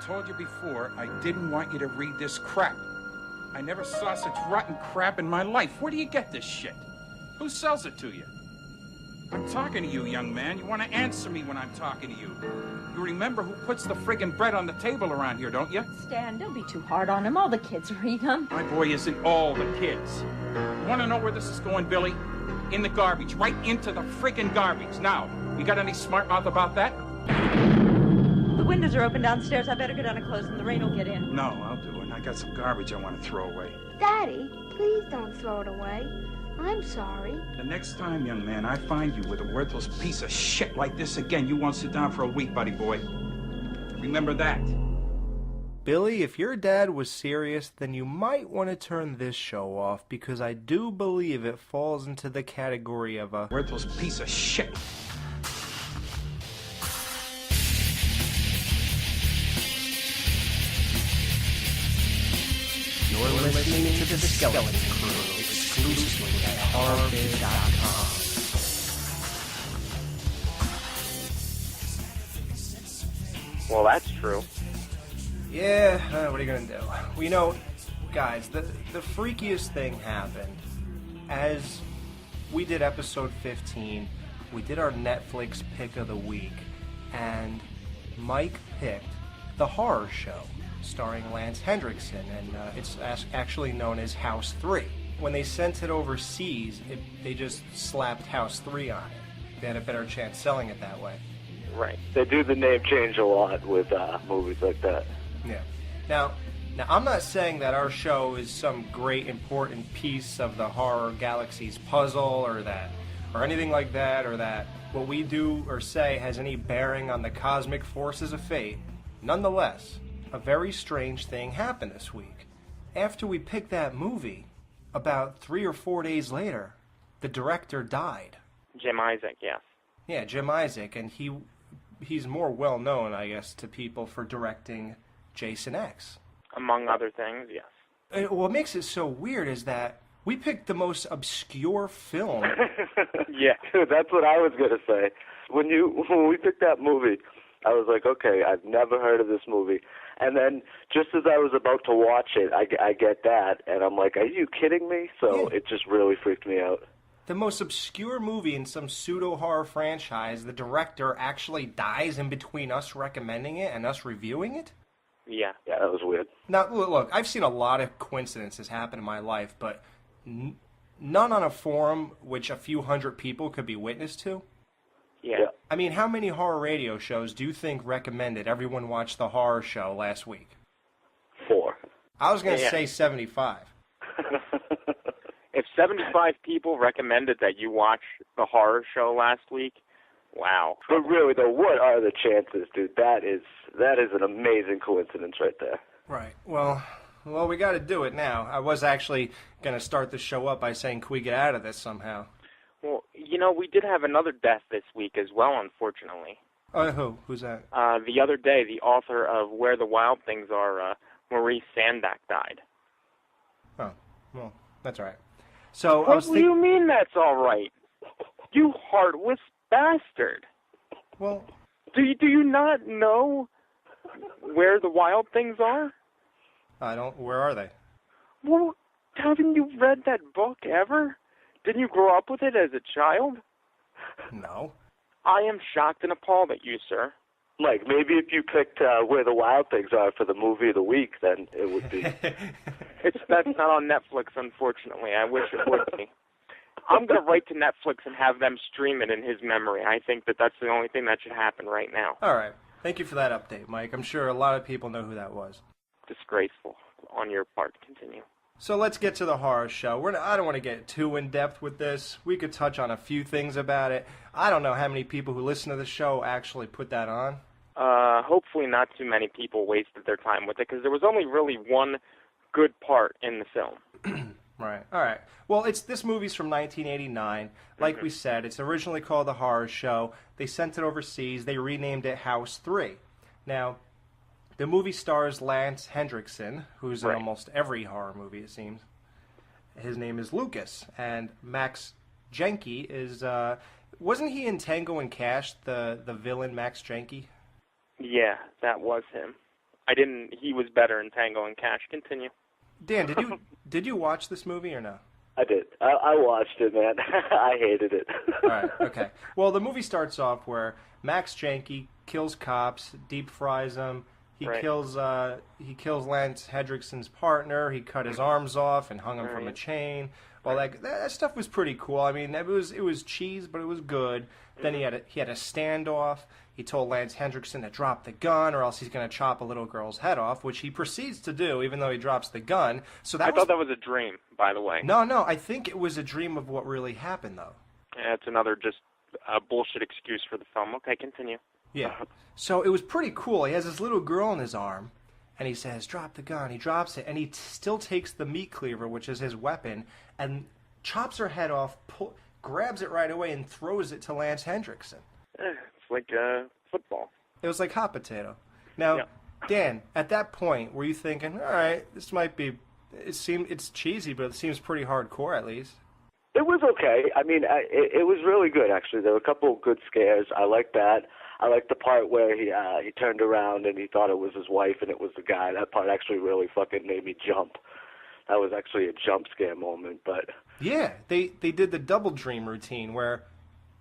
told you before, I didn't want you to read this crap. I never saw such rotten crap in my life. Where do you get this shit? Who sells it to you? I'm talking to you, young man. You want to answer me when I'm talking to you. You remember who puts the friggin' bread on the table around here, don't you? Stan, don't be too hard on him. All the kids read them. My boy isn't all the kids. You want to know where this is going, Billy? In the garbage. Right into the friggin' garbage. Now, you got any smart mouth about that? The windows are open downstairs. I better go down and close them. The rain will get in. No, I'll do it. I got some garbage I want to throw away. Daddy, please don't throw it away. I'm sorry. The next time, young man, I find you with a worthless piece of shit like this again, you won't sit down for a week, buddy boy. Remember that. Billy, if your dad was serious, then you might want to turn this show off, because I do believe it falls into the category of a worthless piece of shit. You're listening to the Skeleton Crew, exclusively at horrorbiz.com. Well, that's true. Yeah, what are you gonna do? Well, you know, guys, the freakiest thing happened. As we did episode 15, we did our Netflix pick of the week, and Mike picked The Horror Show, starring Lance Hendrickson, and it's actually known as House 3. When they sent it overseas, they just slapped House 3 on it. They had a better chance selling it that way. Right. They do the name change a lot with movies like that. Yeah. Now, I'm not saying that our show is some great important piece of the horror galaxy's puzzle or anything like that, or that what we do or say has any bearing on the cosmic forces of fate. Nonetheless, a very strange thing happened this week. After we picked that movie, about 3 or 4 days later, the director died. Jim Isaac, yes. Yeah, Jim Isaac, and he's more well known, I guess, to people for directing Jason X. Among other things, yes. And what makes it so weird is that we picked the most obscure film. Yeah, that's what I was going to say. When we picked that movie, I was like, okay, I've never heard of this movie. And then just as I was about to watch it, I get that, and I'm like, are you kidding me? So It just really freaked me out. The most obscure movie in some pseudo-horror franchise, the director actually dies in between us recommending it and us reviewing it? Yeah, that was weird. Now, look, I've seen a lot of coincidences happen in my life, but none on a forum which a few hundred people could be witness to. Yeah. I mean, how many horror radio shows do you think recommended everyone watch The Horror Show last week? 4. I was going to say 75. If 75 people recommended that you watch The Horror Show last week, wow. But really, though, what are the chances, dude? That is an amazing coincidence right there. Right. Well, we got to do it now. I was actually going to start the show up by saying, can we get out of this somehow? Well, you know, we did have another death this week as well, unfortunately. Who? Who's that? The other day, the author of Where the Wild Things Are, Maurice Sendak, died. Oh, well, that's all right. So what do you mean that's all right? You heartless bastard. Well, do you not know Where the Wild Things Are? I don't. Where are they? Well, haven't you read that book ever? Didn't you grow up with it as a child? No. I am shocked and appalled at you, sir. Like, maybe if you picked Where the Wild Things Are for the movie of the week, then it would be. That's not on Netflix, unfortunately. I wish it would be. I'm going to write to Netflix and have them stream it in his memory. I think that's the only thing that should happen right now. All right. Thank you for that update, Mike. I'm sure a lot of people know who that was. Disgraceful on your part. Continue. So let's get to the horror show. I don't want to get too in-depth with this. We could touch on a few things about it. I don't know how many people who listen to the show actually put that on. Hopefully not too many people wasted their time with it, because there was only really one good part in the film. Right. All right. Well, this movie's from 1989. Like we said, it's originally called The Horror Show. They sent it overseas. They renamed it House 3. Now, the movie stars Lance Hendrickson, who's in almost every horror movie, it seems. His name is Lucas. And Max Jenke is... wasn't he in Tango and Cash, the villain Max Jenke? Yeah, that was him. He was better in Tango and Cash. Continue. Dan, did you watch this movie or no? I did. I watched it, man. I hated it. All right, okay. Well, the movie starts off where Max Janke kills cops, deep fries them. He kills Lance Hendrickson's partner. He cut his arms off and hung him from a chain. Well, that stuff was pretty cool. I mean, it was cheese, but it was good. Then he had a standoff. He told Lance Hendrickson to drop the gun, or else he's going to chop a little girl's head off, which he proceeds to do, even though he drops the gun. So I thought that was a dream, by the way. No, I think it was a dream of what really happened, though. Yeah, it's another just bullshit excuse for the film. Okay, continue. Yeah. So it was pretty cool. He has this little girl in his arm, and he says, drop the gun. He drops it, and he still takes the meat cleaver, which is his weapon, and chops her head off, grabs it right away, and throws it to Lance Hendrickson. It's like football. It was like hot potato. Now, Dan, at that point, were you thinking, all right, this might be, it's cheesy, but it seems pretty hardcore at least? It was okay. I mean, it was really good, actually. There were a couple of good scares. I liked that. I liked the part where he turned around and he thought it was his wife and it was the guy. That part actually really fucking made me jump. That was actually a jump scare moment, but... Yeah, they did the double dream routine where...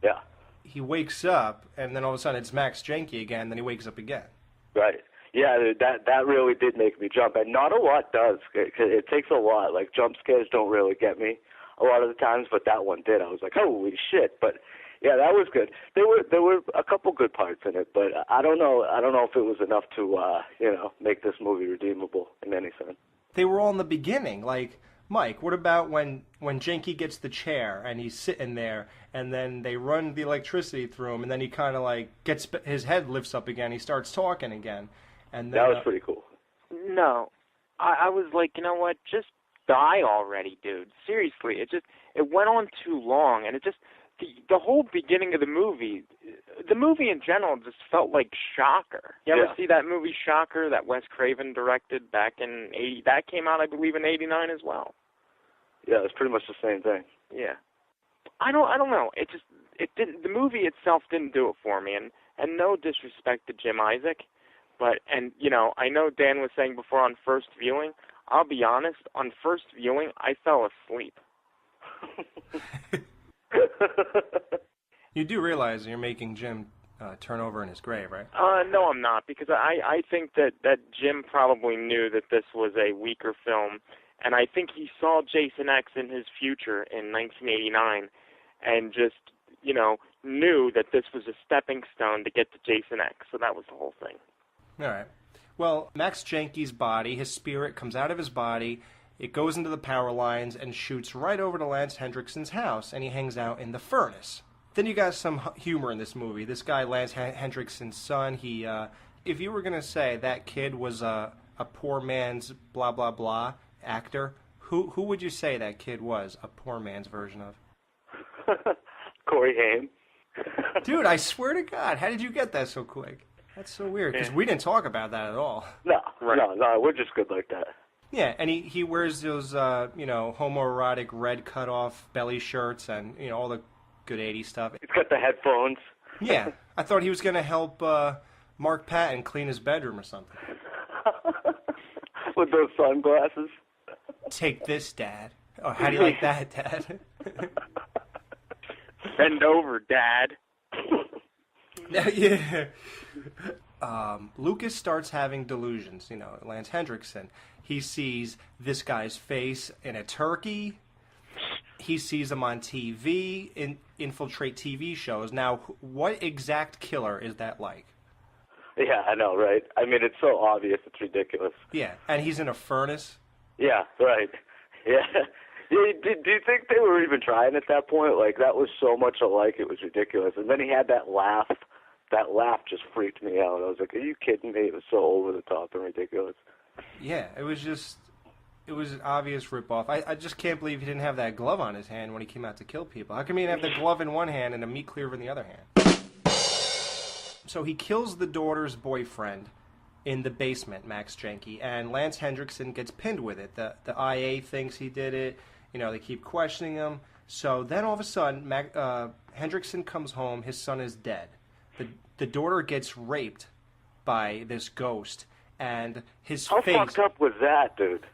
Yeah. He wakes up, and then all of a sudden it's Max Janke again, then he wakes up again. Right. Yeah, that really did make me jump, and not a lot does. It takes a lot. Like, jump scares don't really get me a lot of the times, but that one did. I was like, holy shit. But, yeah, that was good. There were a couple good parts in it, but I don't know if it was enough to, make this movie redeemable in any sense. They were all in the beginning, like... Mike, what about when Janke gets the chair and he's sitting there and then they run the electricity through him and then he kind of like his head lifts up again, he starts talking again, and then, that was pretty cool. No, I was like, you know what, just die already, dude. Seriously, it went on too long, and it just the whole beginning of the movie in general just felt like Shocker. You ever see that movie Shocker that Wes Craven directed back in '80? That came out, I believe, in '89 as well. Yeah, it's pretty much the same thing. Yeah, I don't know. It didn't. The movie itself didn't do it for me, and no disrespect to Jim Isaac, but I know Dan was saying before on first viewing. I'll be honest, on first viewing, I fell asleep. You do realize you're making Jim turn over in his grave, right? No, I'm not, because I think that Jim probably knew that this was a weaker film, and I think he saw Jason X in his future in 1989 and just, knew that this was a stepping stone to get to Jason X, so that was the whole thing. All right. Well, Max Janke's body, his spirit comes out of his body, it goes into the power lines and shoots right over to Lance Hendrickson's house, and he hangs out in the furnace. Then you got some humor in this movie. This guy, Lance Hendrickson's son, he, if you were going to say that kid was a poor man's blah, blah, blah actor, who would you say that kid was a poor man's version of? Corey Haim. Dude, I swear to God, how did you get that so quick? That's so weird, because we didn't talk about that at all. No, we're just good like that. Yeah, and he wears those, homoerotic red cut-off belly shirts and, all the good 80s stuff. He's got the headphones. Yeah, I thought he was going to help Mark Patton clean his bedroom or something. With those sunglasses. Take this, Dad. Oh, how do you like that, Dad? Bend over, Dad. Yeah. Lucas starts having delusions, Lance Hendrickson. He sees this guy's face in a turkey. He sees him on TV, infiltrate TV shows. Now, what exact killer is that like? Yeah, I know, right? I mean, it's so obvious, it's ridiculous. Yeah, and he's in a furnace? Yeah, right. Yeah. Do you think they were even trying at that point? Like, that was so much alike, it was ridiculous. And then he had that laugh. That laugh just freaked me out. I was like, are you kidding me? It was so over the top and ridiculous. Yeah, it was an obvious ripoff. I just can't believe he didn't have that glove on his hand when he came out to kill people. How come he didn't have the glove in one hand and a meat cleaver in the other hand? So he kills the daughter's boyfriend in the basement, Max Janke, and Lance Hendrickson gets pinned with it. The IA thinks he did it. They keep questioning him. So then all of a sudden, Hendrickson comes home. His son is dead. The daughter gets raped by this ghost, and his How face... fucked up was that, dude?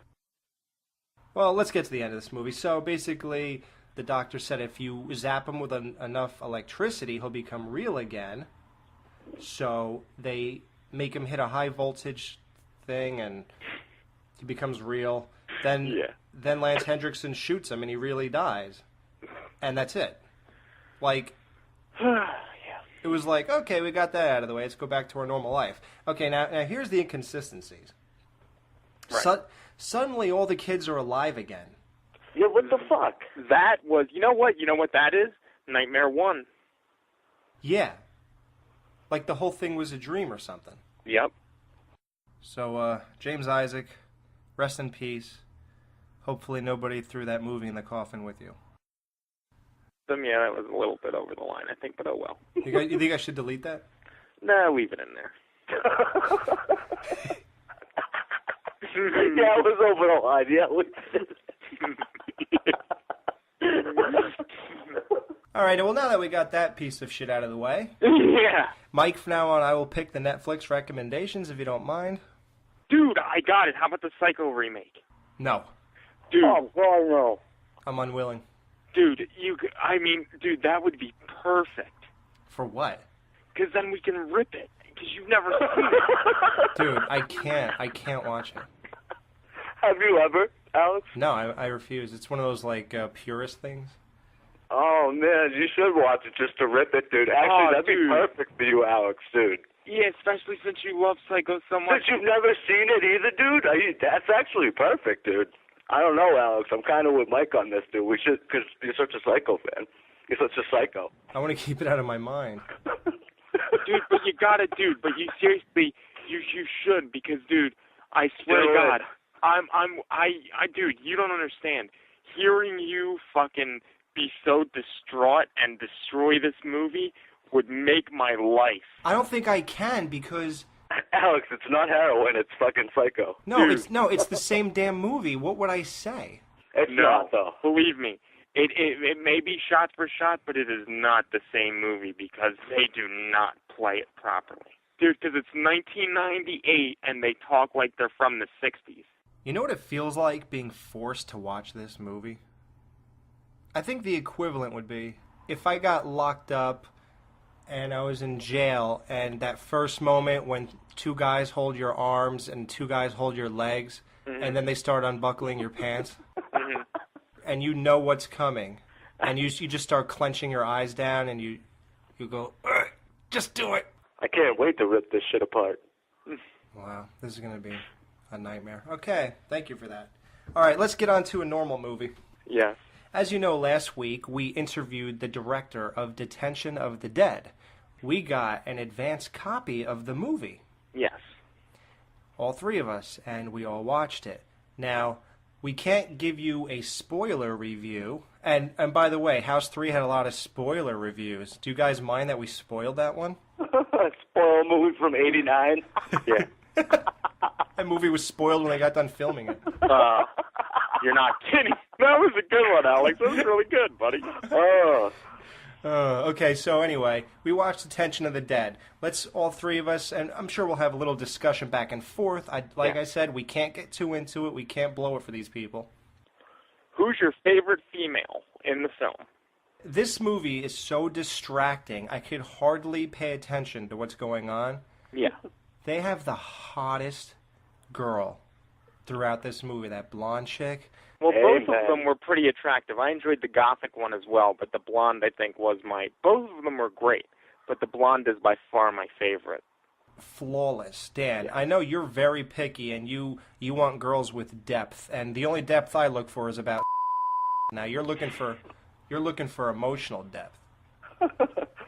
Well, let's get to the end of this movie. So basically, the doctor said if you zap him with enough electricity, he'll become real again. So they make him hit a high voltage thing, and he becomes real. Then Lance Hendrickson shoots him, and he really dies. And that's it. Like, it was like, okay, we got that out of the way. Let's go back to our normal life. Okay, now here's the inconsistencies. Right. Suddenly, all the kids are alive again. Yeah, what the fuck? That was, you know what that is? Nightmare 1. Yeah. Like the whole thing was a dream or something. Yep. So, James Isaac, rest in peace. Hopefully nobody threw that movie in the coffin with you. Yeah, that was a little bit over the line, I think, but oh well. You think I should delete that? Nah, leave it in there. Yeah, it was over the line. Yeah, All right, well, now that we got that piece of shit out of the way... Yeah. Mike, from now on, I will pick the Netflix recommendations, if you don't mind. Dude, I got it. How about the Psycho remake? No. Dude. Oh, God, no. I'm unwilling. Dude, dude, that would be perfect. For what? Because then we can rip it. Because you've never seen it. Dude, I can't watch it. Have you ever, Alex? No, I refuse. It's one of those, like, purist things. Oh, man, you should watch it just to rip it, dude. Actually, that'd be perfect for you, Alex, dude. Yeah, especially since you love Psycho so much. Since you've never seen it either, dude? That's actually perfect, dude. I don't know, Alex. I'm kind of with Mike on this, dude. We should, because you're such a Psycho fan. You're such a psycho. I want to keep it out of my mind. Dude, but you gotta, dude. But you seriously, you should, because, dude, I swear to God, dude, you don't understand. Hearing you fucking be so distraught and destroy this movie would make my life. I don't think I can, because... Alex, it's not heroin, it's fucking Psycho. No, it's the same damn movie. What would I say? It's not, though. Believe me. It may be shot for shot, but it is not the same movie because they do not play it properly. Dude, because it's 1998 and they talk like they're from the 60s. You know what it feels like being forced to watch this movie? I think the equivalent would be if I got locked up and I was in jail, and that first moment when two guys hold your arms and two guys hold your legs, and then they start unbuckling your pants, and you know what's coming, and you just start clenching your eyes down, and you go, just do it. I can't wait to rip this shit apart. Wow, this is going to be a nightmare. Okay, thank you for that. All right, let's get on to a normal movie. Yes. As you know, last week we interviewed the director of Detention of the Dead. We got an advanced copy of the movie. Yes. All three of us, and we all watched it. Now, we can't give you a spoiler review. And by the way, House 3 had a lot of spoiler reviews. Do you guys mind that we spoiled that one? Spoil movie from '89. Yeah. That movie was spoiled when they got done filming it. You're not kidding. That was a good one, Alex. That was really good, buddy. Okay, so anyway, we watched Detention of the Dead. Let's, all three of us, and I'm sure we'll have a little discussion back and forth. I said, we can't get too into it. We can't blow it for these people. Who's your favorite female in the film? This movie is so distracting, I could hardly pay attention to what's going on. Yeah. They have the hottest girl throughout this movie, that blonde chick. Well, both of them were pretty attractive. I enjoyed the gothic one as well, but the blonde, I think, was both of them were great, but the blonde is by far my favorite. Flawless. Dan, I know you're very picky, and you want girls with depth, and the only depth I look for is about now you're looking for emotional depth.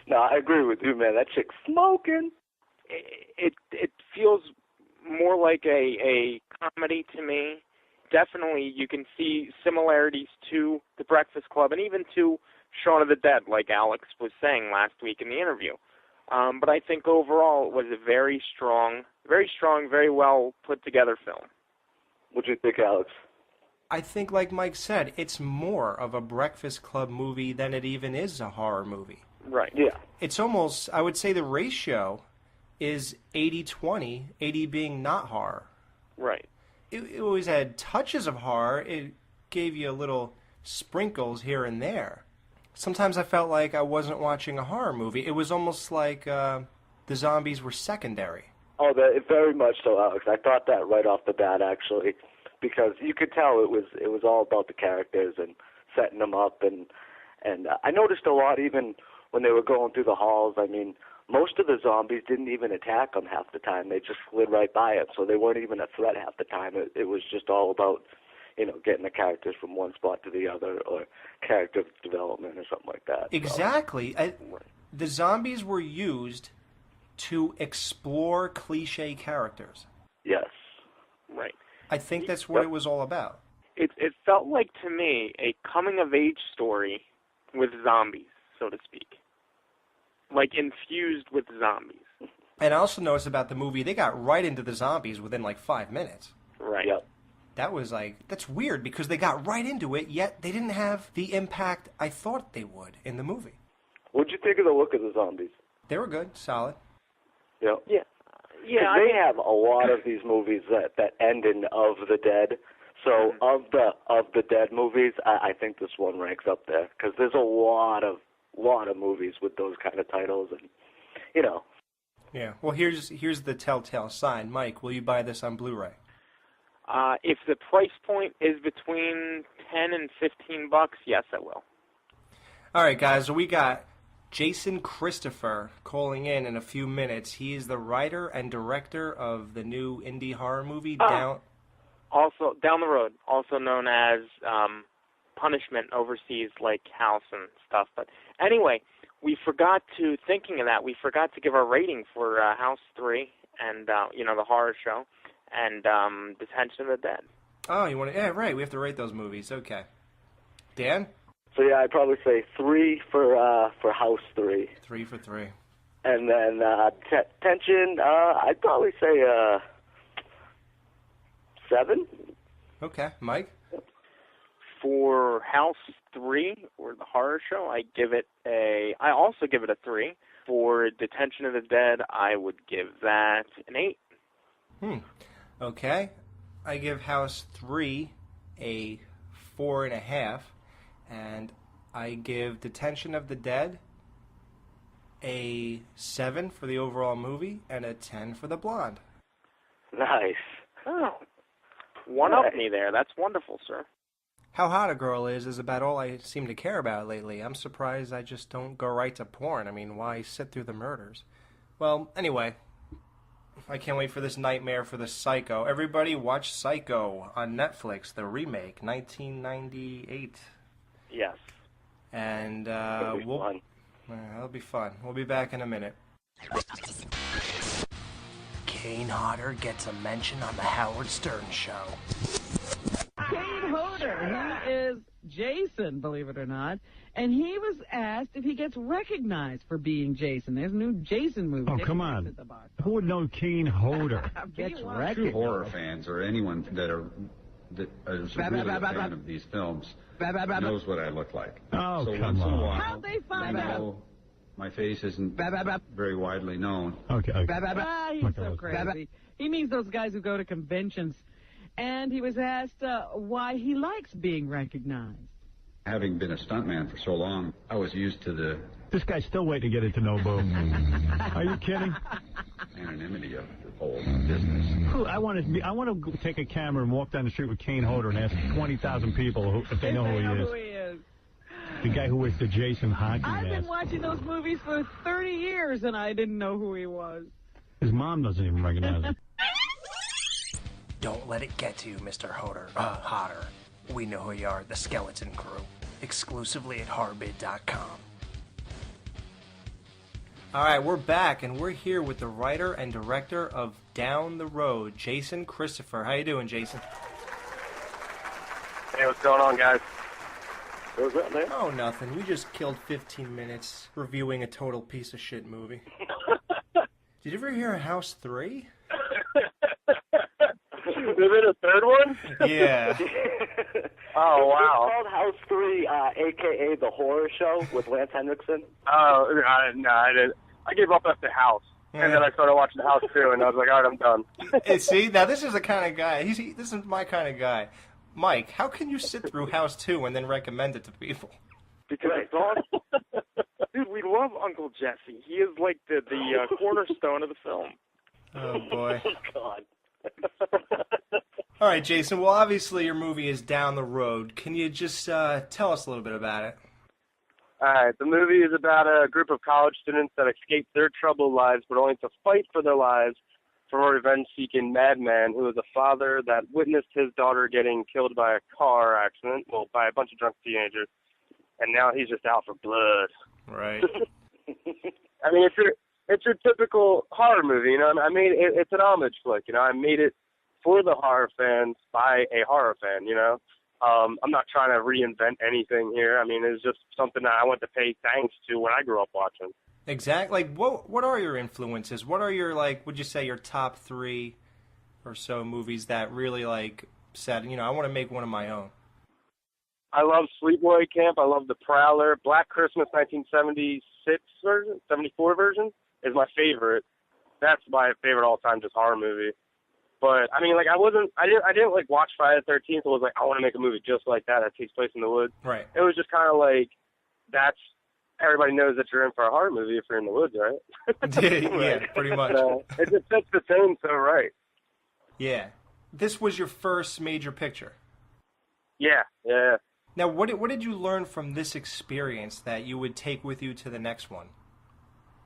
No, I agree with you, man. That chick's smoking. It feels more like a comedy to me. Definitely, you can see similarities to The Breakfast Club and even to Shaun of the Dead, like Alex was saying last week in the interview. But I think overall it was a very strong, very well put together film. What'd you think, Alex? I think, like Mike said, it's more of a Breakfast Club movie than it even is a horror movie. Right. Yeah. It's almost, I would say the ratio is 80-20, 80 being not horror. Right. It always had touches of horror. It gave you little sprinkles here and there. Sometimes I felt like I wasn't watching a horror movie. It was almost like the zombies were secondary. Oh, very much so, Alex. I thought that right off the bat, actually, because you could tell it was all about the characters and setting them up, and I noticed a lot even when they were going through the halls. I mean, most of the zombies didn't even attack them half the time. They just slid right by them, so they weren't even a threat half the time. It was just all about, getting the characters from one spot to the other, or character development or something like that. Exactly. The zombies were used to explore cliche characters. Yes. Right. I think that's what it was all about. It felt like, to me, a coming-of-age story with zombies, so to speak. Like, infused with zombies. And I also noticed about the movie, they got right into the zombies within, 5 minutes. Right. Yep. That was, that's weird, because they got right into it, yet they didn't have the impact I thought they would in the movie. What'd you think of the look of the zombies? They were good, solid. Yep. Yeah. Yeah, they have a lot of these movies that end in "of the dead." So of the dead movies, I think this one ranks up there because there's a lot of movies with those kind of titles, and Yeah. Well, here's the telltale sign. Mike, will you buy this on Blu-ray? If the price point is between $10 and $15, yes, I will. All right, guys. So we got Jason Christopher calling in a few minutes. He is the writer and director of the new indie horror movie Also, Down the Road, also known as Punishment overseas, like House and stuff. But anyway, thinking of that, we forgot to give our rating for House 3 and, the horror show, and Detention of the Dead. Oh, you want to? Yeah, right. We have to rate those movies. Okay. Dan? So yeah, I'd probably say 3 for House 3. 3 for 3. And then Detention, I'd probably say 7. Okay, Mike. For House 3 or the horror show, I also give it a 3. For Detention of the Dead, I would give that an 8. Okay. I give House 3 a 4.5. And I give Detention of the Dead a 7 for the overall movie and a 10 for the blonde. Nice. Oh, one up me there. That's wonderful, sir. How hot a girl is about all I seem to care about lately. I'm surprised I just don't go right to porn. I mean, why sit through the murders? Well, anyway, I can't wait for this nightmare for the Psycho. Everybody watch Psycho on Netflix, the remake, 1998. Yes. And That'll be fun. That'll be fun. We'll be back in a minute. Kane Hodder gets a mention on the Howard Stern Show. Kane Hodder, he is Jason, believe it or not, and he was asked if he gets recognized for being Jason. There's a new Jason movie. Oh, come on. Who would know Kane Hodder? Gets True recognized. horror fans or anyone that is really a fan of these films knows what I look like. Oh, so come once in a on. while, How'd they find I out? know my face isn't very widely known. Okay. He's so crazy. He means those guys who go to conventions. And he was asked why he likes being recognized. Having been a stuntman for so long, I was used to the This guy's still waiting to get into Nobu. Are you kidding? anonymity of the whole business. I want to take a camera and walk down the street with Kane Hodder and ask 20,000 people if they know who he is. The guy who wears the Jason hockey I've mask. been watching those movies for 30 years, and I didn't know who he was. His mom doesn't even recognize him. Don't let it get to you, Mr. Hodder. We know who you are, the Skeleton Crew. Exclusively at Harbid.com. All right, we're back, and we're here with the writer and director of Down the Road, Jason Christopher. How you doing, Jason? Hey, what's going on, guys? What's up, man? Oh, nothing. We just killed 15 minutes reviewing a total piece of shit movie. Did you ever hear of House 3? Is it a third one? Yeah. Oh, wow. It's called House 3, a.k.a. The Horror Show with Lance Henriksen. Oh, no, I didn't. I gave up after House. And then I started watching House 2, and I was like, all right, I'm done. See, now this is the kind of guy. This is my kind of guy. Mike, how can you sit through House 2 and then recommend it to people? Because it's awesome. Dude, we love Uncle Jesse. He is like the cornerstone of the film. Oh, boy. Oh, God. All right, Jason. Well, obviously your movie is down the road. Can you just tell us a little bit about it? All right, the movie is about a group of college students that escape their troubled lives, but only to fight for their lives from a revenge-seeking madman who is a father that witnessed his daughter getting killed by a car accident, well, by a bunch of drunk teenagers, and now he's just out for blood. Right. I mean, it's your typical horror movie, you know. I made it, it's an homage flick, you know. I made it for the horror fans by a horror fan, you know. I'm not trying to reinvent anything here. I mean, it's just something that I want to pay thanks to when I grew up watching. Exactly. Like, what are your influences? What are your, like, would you say your top 3 or so movies that really, like, said, you know, I want to make one of my own? I love Sleepaway Camp. I love The Prowler. Black Christmas 1976 version, 74 version is my favorite. That's my favorite all-time just horror movie. But I mean, like, I didn't like watch Friday the 13th. It was like, I want to make a movie just like that takes place in the woods. Right. It was just kind of like, everybody knows that you're in for a horror movie if you're in the woods, right? Yeah, pretty much. It just fits the tone so right. Yeah. This was your first major picture. Yeah. Now, what did you learn from this experience that you would take with you to the next one?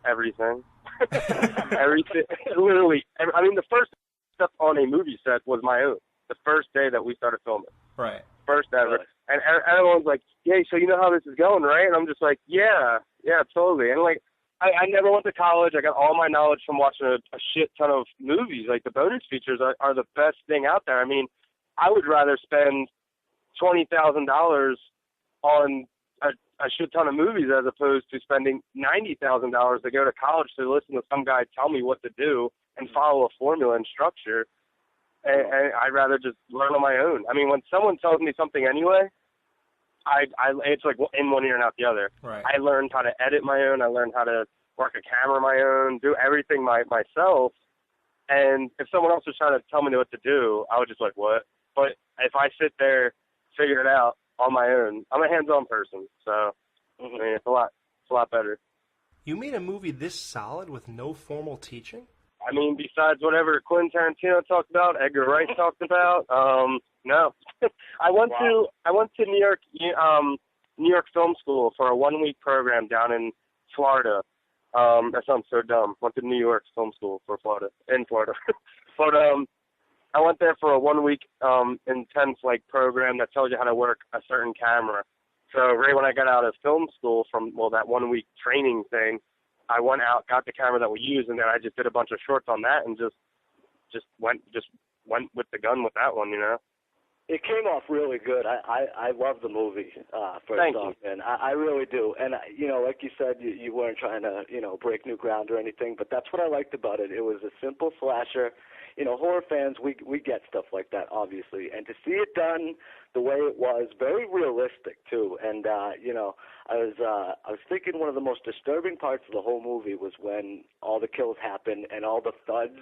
Everything. Everything. Literally. I mean, the first stuff on a movie set was my own. The first day that we started filming. Right. First ever. And everyone's like, "Yeah, so you know how this is going, right?" And I'm just like, yeah, totally. And like, I never went to college. I got all my knowledge from watching a shit ton of movies. Like, the bonus features are the best thing out there. I mean, I would rather spend $20,000 on a shit ton of movies as opposed to spending $90,000 to go to college to listen to some guy tell me what to do and follow a formula and structure. And I'd rather just learn on my own. I mean, when someone tells me something anyway, it's like in one ear and out the other. Right. I learned how to edit my own. I learned how to work a camera my own, do everything myself. And if someone else was trying to tell me what to do, I would just like, what? But if I sit there, figure it out on my own, I'm a hands-on person. So, I mean, it's a lot better. You made a movie this solid with no formal teaching? I mean, besides whatever Quentin Tarantino talked about, Edgar Wright talked about, no. I went to New York Film School for a 1-week program down in Florida. That sounds so dumb. Went to New York Film School in Florida. But I went there for a 1-week intense program that tells you how to work a certain camera. So right when I got out of film school from that 1-week training thing, I went out, got the camera that we use, and then I just did a bunch of shorts on that and just went with the gun with that one, you know. It came off really good. I love the movie, first off, and I really do. And, like you said, you weren't trying to, break new ground or anything, but that's what I liked about it. It was a simple slasher. Horror fans, we get stuff like that, obviously. And to see it done the way it was, very realistic, too. And, I was thinking one of the most disturbing parts of the whole movie was when all the kills happened and all the thuds,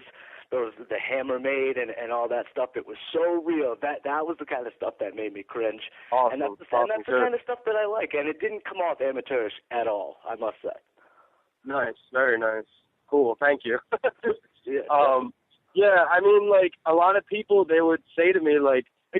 there was the hammer made and all that stuff. It was so real. That was the kind of stuff that made me cringe. Awesome. And that's the kind of stuff that I like. And it didn't come off amateurish at all, I must say. Nice. Very nice. Cool. Thank you. Yeah. Yeah, I mean, a lot of people, they would say to me,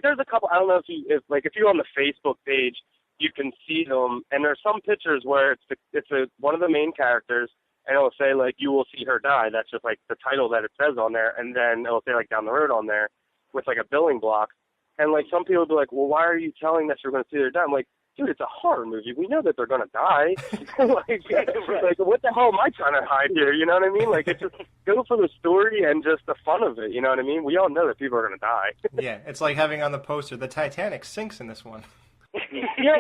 there's a couple, I don't know if you're on the Facebook page, you can see them, and there's some pictures where it's one of the main characters, and it'll say, you will see her die. That's just, the title that it says on there, and then it'll say, down the road on there with, a billing block. And, some people will be like, well, why are you telling that you're going to see her die? I'm like, dude, it's a horror movie. We know that they're going to die. What the hell am I trying to hide here? You know what I mean? It's just go for the story and just the fun of it. You know what I mean? We all know that people are going to die. Yeah, it's like having on the poster, the Titanic sinks in this one. Yeah,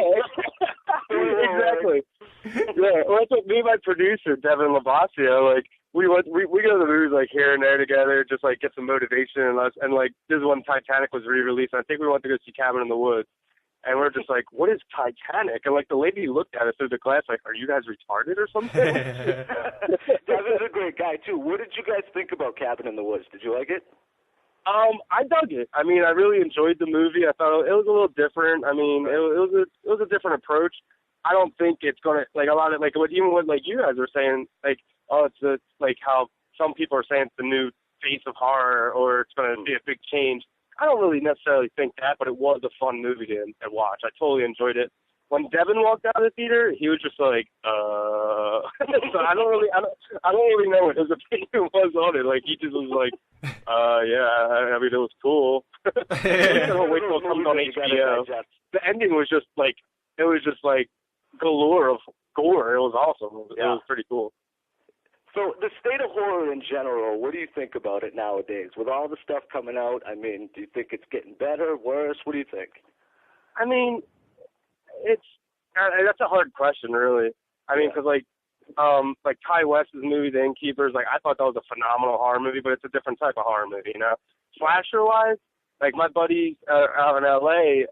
exactly. Yeah, well, that's what me and my producer, Devin Lavasio, we go to the movies here and there together, just get some motivation and this one Titanic was re-released. I think we went to go see Cabin in the Woods. And we're just like, what is Titanic? And like the lady looked at us through the glass like, are you guys retarded or something? Devin's a great guy too. What did you guys think about Cabin in the Woods? Did you like it? I dug it. I mean, I really enjoyed the movie. I thought it was a little different. I mean, it was a different approach. I don't think it's gonna like a lot of like what like you guys were saying, like, oh, it's like how some people are saying it's the new face of horror or it's gonna be a big change. I don't really necessarily think that, but it was a fun movie to watch. I totally enjoyed it. When Devin walked out of the theater, he was just like, So I don't really know what his opinion was on it. Like he just was like, yeah, I mean it was cool. Wait till it comes on HBO. The ending was just like galore of gore. It was awesome. It was pretty cool. So the state of horror in general, what do you think about it nowadays? With all the stuff coming out, I mean, do you think it's getting better, worse? What do you think? I mean, that's a hard question, really. I mean, because like Ty West's movie, The Innkeepers, like I thought that was a phenomenal horror movie, but it's a different type of horror movie, you know. Slasher-wise, like my buddies out in LA,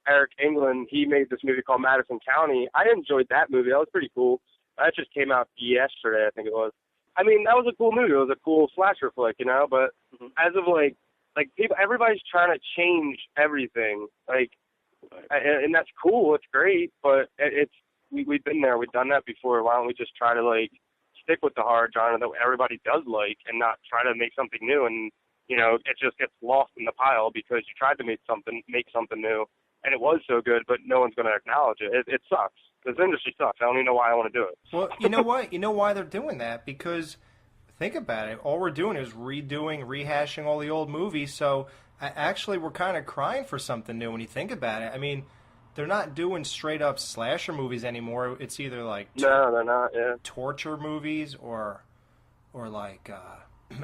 Eric England, he made this movie called Madison County. I enjoyed that movie. That was pretty cool. That just came out yesterday, I think it was. I mean, that was a cool movie. It was a cool slasher flick, you know. But as of like people, everybody's trying to change everything, like, and that's cool. It's great, but we've been there. We've done that before. Why don't we just try to like stick with the horror genre that everybody does like, and not try to make something new? And you know, it just gets lost in the pile because you tried to make something new, and it was so good, but no one's going to acknowledge it. It sucks. This industry sucks. I don't even know why I want to do it. Well, you know what? You know why they're doing that? Because think about it. All we're doing is rehashing all the old movies. So actually, we're kind of crying for something new when you think about it. I mean, they're not doing straight up slasher movies anymore. It's either like no, they're not. Yeah, torture movies or like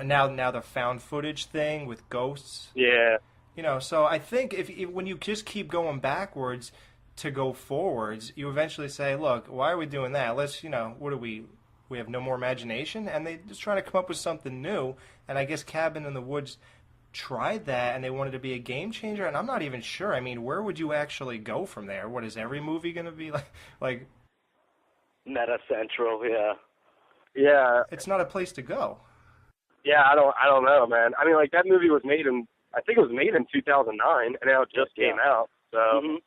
now the found footage thing with ghosts. Yeah. You know, so I think if when you just keep going backwards to go forwards, you eventually say, look, why are we doing that? Let's, you know, what do we have no more imagination? And they just trying to come up with something new. And I guess Cabin in the Woods tried that, and they wanted to be a game changer. And I'm not even sure. I mean, where would you actually go from there? What is every movie going to be like? Meta Central, yeah. Yeah. It's not a place to go. Yeah, I don't know, man. I mean, like that movie was made in, I think it was made in 2009, and now it just came out. So,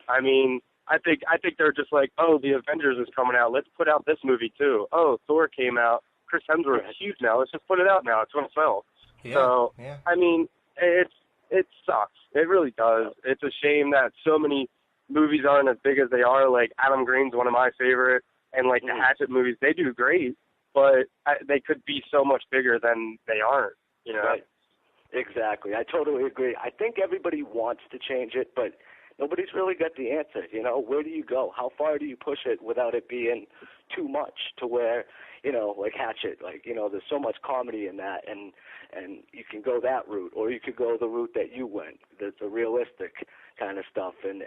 I mean, I think they're just like, oh, the Avengers is coming out. Let's put out this movie too. Oh, Thor came out. Chris Hemsworth is huge now. Let's just put it out now. It's going to sell. Yeah, so, yeah. I mean, it sucks. It really does. It's a shame that so many movies aren't as big as they are. Like Adam Green's one of my favorite, and like the Hatchet movies, they do great, but they could be so much bigger than they aren't. You know. Right. Exactly. I totally agree. I think everybody wants to change it, but nobody's really got the answer. You know, where do you go? How far do you push it without it being too much to where, you know, like Hatchet, like, you know, there's so much comedy in that, and you can go that route, or you could go the route that you went, the realistic kind of stuff, and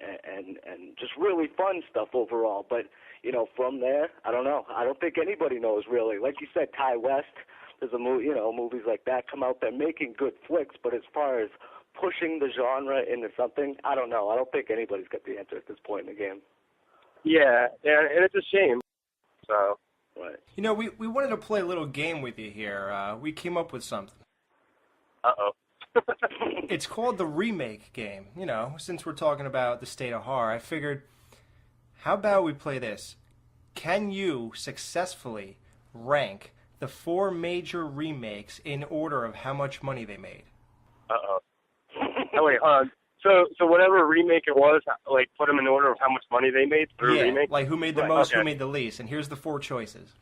just really fun stuff overall. But, you know, from there, I don't know. I don't think anybody knows really. Like you said, Ty West, there's a movie, you know, movies like that come out. They're making good flicks, but as far as pushing the genre into something, I don't know. I don't think anybody's got the answer at this point in the game. Yeah, and it's a shame. So, right. You know, we wanted to play a little game with you here. We came up with something. Uh-oh. It's called the remake game. You know, since we're talking about the state of horror, I figured, how about we play this? Can you successfully rank the 4 major remakes in order of how much money they made? Uh-oh. Oh, wait, hold on. So whatever remake it was, like, put them in order of how much money they made for a remake? Like who made the most, who made the least. And here's the 4 choices.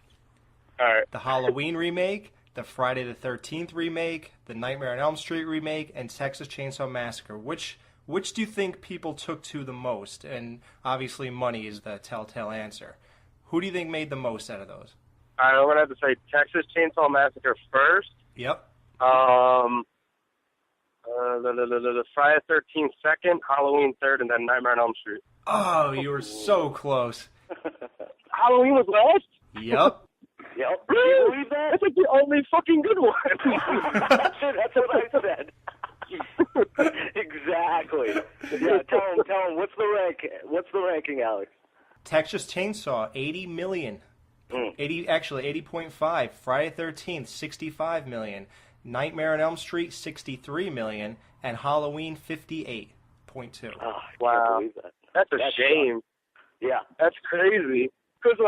All right. The Halloween remake, the Friday the 13th remake, the Nightmare on Elm Street remake, and Texas Chainsaw Massacre. Which do you think people took to the most? And obviously money is the telltale answer. Who do you think made the most out of those? All right, I'm going to have to say Texas Chainsaw Massacre first. Yep. The Friday the 13th second, Halloween third, and then Nightmare on Elm Street. Oh, you were so close. Halloween was last? Yep. Yep. Can you believe that? That's like the only fucking good one. That's what I said. Exactly. Yeah, tell him, what's the ranking, Alex? Texas Chainsaw, 80 million. 80.5. Friday 13th, 65 million. Nightmare on Elm Street, 63 million. And Halloween, 58.2. Oh, wow. Can't believe that. That's a shame. Yeah. That's crazy. Because,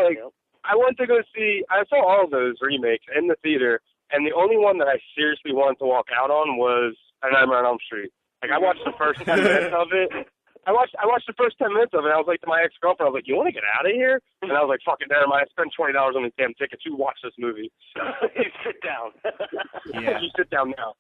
I went to go see, I saw all of those remakes in the theater, and the only one that I seriously wanted to walk out on was A Nightmare on Elm Street. Like, I watched the first 10 minutes of it. I watched the first 10 minutes of it, and I was like to my ex-girlfriend, I was like, you want to get out of here? And I was like, fuck it, never mind. I spent $20 on these damn tickets. You watch this movie. You sit down. Yeah. You sit down now.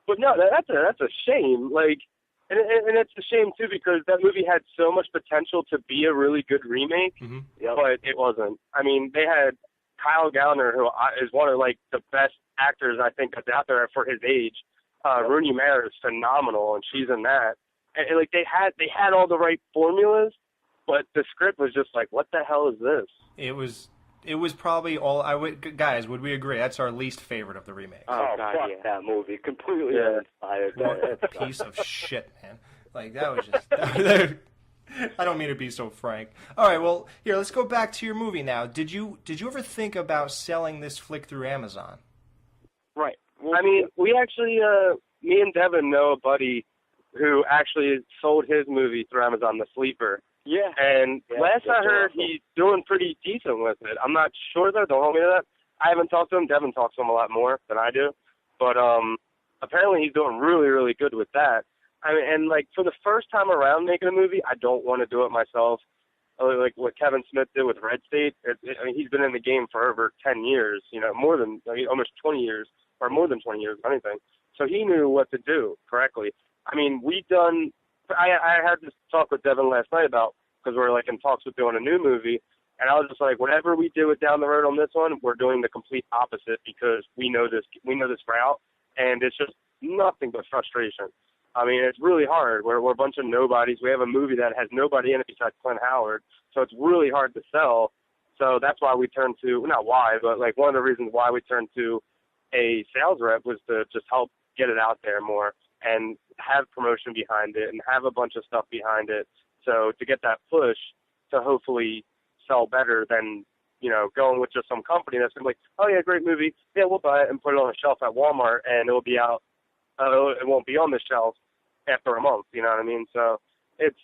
But no, that's a shame. Like, and it's a shame, too, because that movie had so much potential to be a really good remake, but it wasn't. I mean, they had Kyle Gallner, who is one of, like, the best actors, I think, that's out there for his age. Rooney Mara is phenomenal, and she's in that. And like, they had all the right formulas, but the script was just like, what the hell is this? It was probably all, guys, would we agree? That's our least favorite of the remakes. Oh, God, fuck that movie. Completely uninspired. What a piece of shit, man. Like, that was just... I don't mean to be so frank. All right, well, here, let's go back to your movie now. Did you ever think about selling this flick through Amazon? Right. Well, I mean, we actually, me and Devin know a buddy who actually sold his movie through Amazon, The Sleeper. Yeah. And last I heard, he's doing pretty decent with it. I'm not sure, though. Don't hold me to that. I haven't talked to him. Devin talks to him a lot more than I do. But apparently he's doing really, really good with that. I mean, and, like, for the first time around making a movie, I don't want to do it myself. Like what Kevin Smith did with Red State. I mean, he's been in the game for over 10 years, more than, almost 20 years, or more than 20 years, if anything. So he knew what to do correctly. I mean, I had this talk with Devin last night about, because we're like in talks with doing a new movie, and I was just like, whatever we do it down the road on this one, we're doing the complete opposite because we know this route, and it's just nothing but frustration. I mean, it's really hard. We're a bunch of nobodies. We have a movie that has nobody in it besides Clint Howard, so it's really hard to sell. So that's why we turned to, not why, but like one of the reasons why we turned to a sales rep was to just help get it out there more and have promotion behind it and have a bunch of stuff behind it. So to get that push to hopefully sell better than, going with just some company that's going to be like, oh yeah, great movie. Yeah, we'll buy it and put it on a shelf at Walmart and it'll be out. It won't be on the shelf after a month. You know what I mean? So it's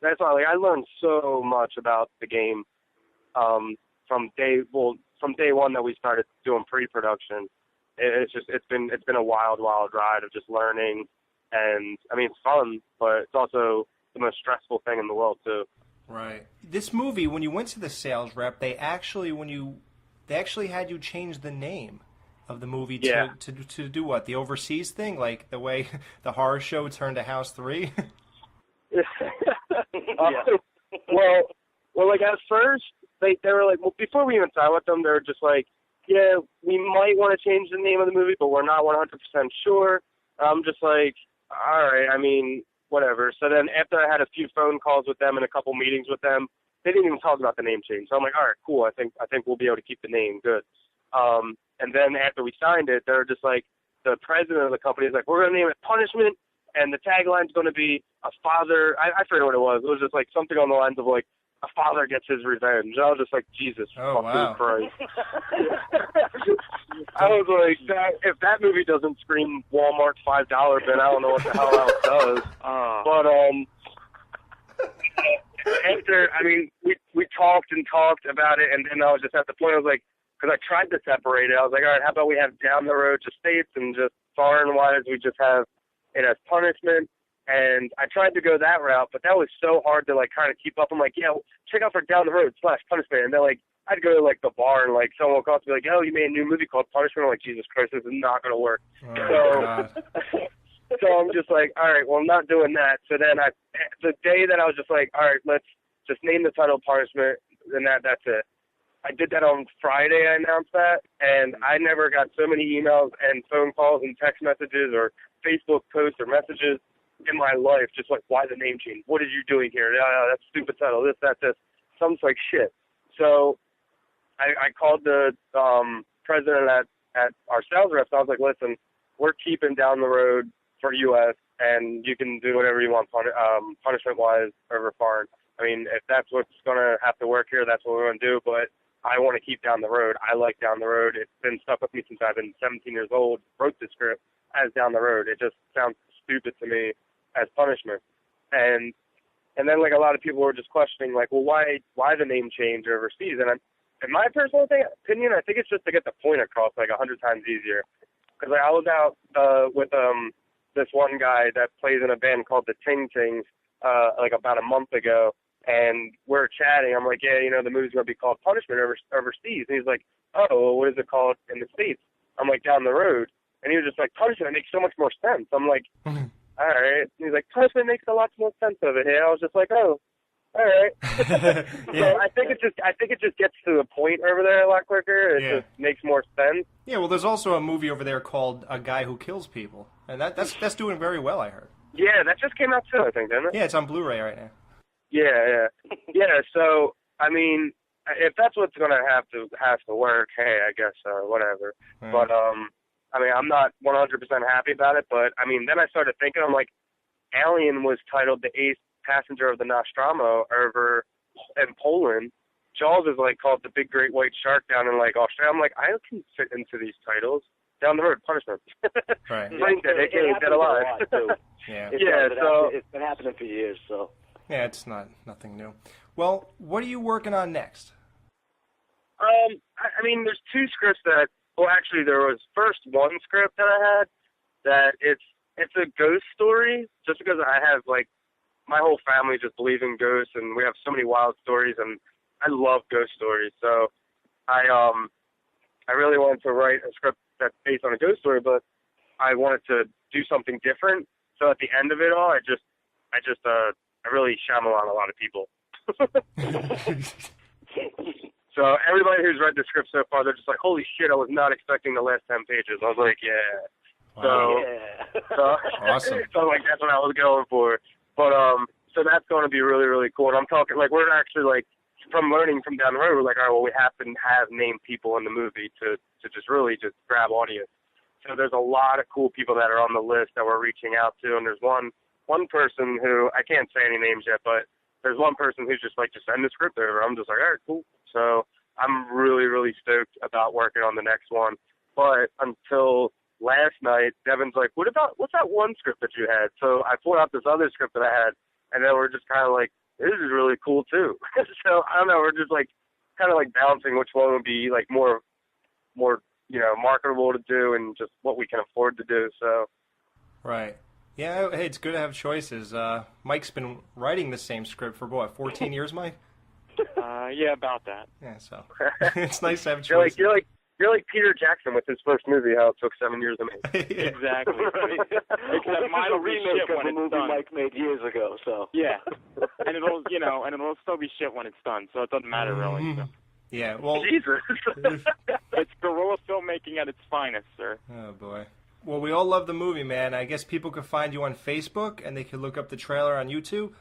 that's why I learned so much about the game from day one that we started doing pre-production. It's been a wild ride of just learning, and I mean it's fun, but it's also the most stressful thing in the world too. Right. This movie, when you went to the sales rep, they actually had you change the name of the movie to do what? The overseas thing, like the way the horror show turned to House 3. Well, like at first they were like, well, before we even signed with them, they were just like, yeah, we might want to change the name of the movie, but we're not 100% sure. I'm just like, all right, I mean, whatever. So then after I had a few phone calls with them and a couple meetings with them, they didn't even talk about the name change. So I'm like, all right, cool. I think we'll be able to keep the name. Good. And then after we signed it, they're just like, the president of the company is like, we're going to name it Punishment, and the tagline's going to be a father. I forget what it was. It was just like something on the lines of like, a father gets his revenge. I was just like, Jesus fucking Christ. I was like, if that movie doesn't scream Walmart $5 bin, I don't know what the hell else does. But after, I mean, we talked about it, and then I was just at the point, I was like, because I tried to separate it. I was like, all right, how about we have down the road just states, and just foreign-wise, we just have it as Punishment. And I tried to go that route, but that was so hard to, like, kind of keep up. I'm like, yeah, check out for Down the Road / Punishment. And they're like, I'd go to, like, the bar, and, like, someone would call to be like, oh, you made a new movie called Punishment. I'm like, Jesus Christ, this is not going to work. So I'm just like, all right, well, I'm not doing that. So then the day that I was just like, all right, let's just name the title Punishment, and that's it. I did that on Friday, I announced that, and I never got so many emails and phone calls and text messages or Facebook posts or messages in my life, just like, why the name change? What are you doing here? That's a stupid title, this. So I'm just like, shit. So I called the president at our sales reps. I was like, listen, we're keeping Down the Road for U.S., and you can do whatever you want punishment-wise over foreign. I mean, if that's what's going to have to work here, that's what we're going to do, but I want to keep Down the Road. I like Down the Road. It's been stuck with me since I've been 17 years old, wrote the script as Down the Road. It just sounds stupid to me as punishment. And then, like, a lot of people were just questioning, like, well, why the name change overseas? And in my personal opinion, I think it's just to get the point across, like, 100 times easier. Because I was out with this one guy that plays in a band called the Ting Tings, like, about a month ago, and we're chatting. I'm like, yeah, you know, the movie's going to be called Punishment overseas. And he's like, oh, well, what is it called in the States? I'm like, Down the Road. And he was just like, Punishment makes so much more sense. I'm like, all right. And he's like, Punishment makes a lot more sense of it. And I was just like, oh, all right. Yeah. So I think it just gets to the point over there a lot quicker. It just makes more sense. Yeah, well, there's also a movie over there called A Guy Who Kills People, and that's doing very well, I heard. Yeah, that just came out too, I think, didn't it? Yeah, it's on Blu-ray right now. Yeah. So I mean, if that's what's gonna have to work, hey, I guess whatever. Mm. But I mean, I'm not 100% happy about it. But I mean, then I started thinking, I'm like, Alien was titled The Eighth Passenger of the Nostromo over in Poland. Jaws is like called The Big Great White Shark down in like Australia. I'm like, I can fit into these titles. Down the Road, Punishment. Right. Brain Dead, aka Dead Alive. Yeah. So it's been happening for years. So yeah, it's nothing new. Well, what are you working on next? I mean, there's two scripts that. Well, actually, there was first one script that I had that it's a ghost story. Just because I have like my whole family just believes in ghosts, and we have so many wild stories, and I love ghost stories. So I really wanted to write a script that's based on a ghost story, but I wanted to do something different. So at the end of it all, I really Shyamalan a lot of people. So everybody who's read the script so far, they're just like, holy shit, I was not expecting the last 10 pages. I was like, yeah. Wow. So Awesome. So like that's what I was going for. But so that's going to be really, really cool. And I'm talking like we're actually like from learning from down the road, we're like, all right, well, we have to have named people in the movie to just really just grab audience. So there's a lot of cool people that are on the list that we're reaching out to, and there's one person who I can't say any names yet, but there's one person who's just like, just send the script over. I'm just like, all right, cool. So I'm really, really stoked about working on the next one. But until last night, Devin's like, what's that one script that you had? So I pulled out this other script that I had, and then we're just kind of like, this is really cool too. So I don't know, we're just like kind of like balancing which one would be like more, you know, marketable to do and just what we can afford to do. So. Right. Yeah, hey, it's good to have choices. Mike's been writing the same script for, what, 14 years, Mike? Yeah, about that. Yeah, so it's nice to have choices. You're like Peter Jackson with his first movie, how it took 7 years to make. Exactly. Except mine will be shit when it's done. Mike made years ago, so. Yeah. And it'll still be shit when it's done, so it doesn't matter really. So. Yeah, well... Jesus. It's guerrilla filmmaking at its finest, sir. Oh, boy. Well, we all love the movie, man. I guess people could find you on Facebook, and they could look up the trailer on YouTube.